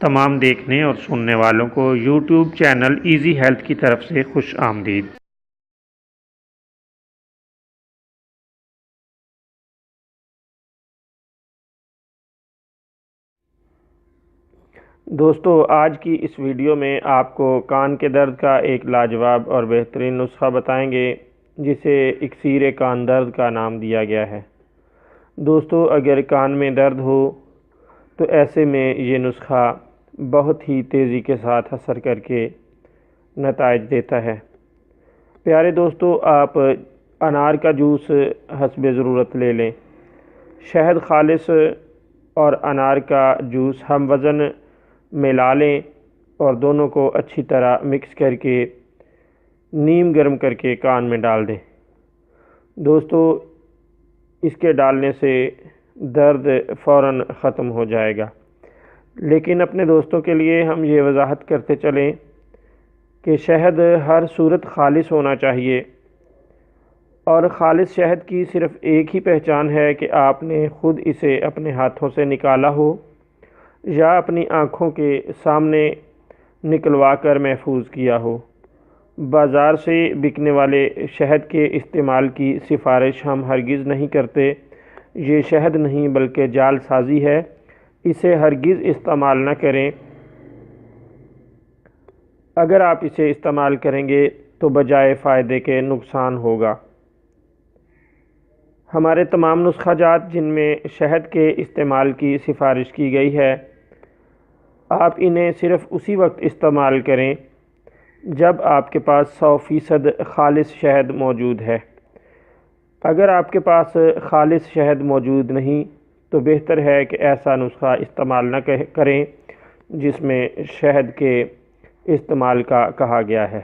تمام دیکھنے اور سننے والوں کو یوٹیوب چینل ایزی ہیلتھ کی طرف سے خوش آمدید۔ دوستو، آج کی اس ویڈیو میں آپ کو کان کے درد کا ایک لاجواب اور بہترین نسخہ بتائیں گے جسے اکسیر کان درد کا نام دیا گیا ہے۔ دوستو، اگر کان میں درد ہو تو ایسے میں یہ نسخہ بہت ہی تیزی کے ساتھ اثر کر کے نتائج دیتا ہے۔ پیارے دوستو، آپ انار کا جوس حسب ضرورت لے لیں۔ شہد خالص اور انار کا جوس ہم وزن ملا لیں اور دونوں کو اچھی طرح مکس کر کے نیم گرم کر کے کان میں ڈال دیں۔ دوستو، اس کے ڈالنے سے درد فوراً ختم ہو جائے گا، لیکن اپنے دوستوں کے لیے ہم یہ وضاحت کرتے چلیں کہ شہد ہر صورت خالص ہونا چاہیے، اور خالص شہد کی صرف ایک ہی پہچان ہے کہ آپ نے خود اسے اپنے ہاتھوں سے نکالا ہو یا اپنی آنکھوں کے سامنے نکلوا کر محفوظ کیا ہو۔ بازار سے بکنے والے شہد کے استعمال کی سفارش ہم ہرگز نہیں کرتے۔ یہ شہد نہیں بلکہ جعل سازی ہے، اسے ہرگز استعمال نہ کریں۔ اگر آپ اسے استعمال کریں گے تو بجائے فائدے کے نقصان ہوگا۔ ہمارے تمام نسخہ جات جن میں شہد کے استعمال کی سفارش کی گئی ہے، آپ انہیں صرف اسی وقت استعمال کریں جب آپ کے پاس 100% خالص شہد موجود ہے۔ اگر آپ کے پاس خالص شہد موجود نہیں تو بہتر ہے کہ ایسا نسخہ استعمال نہ کریں جس میں شہد کے استعمال کا کہا گیا ہے۔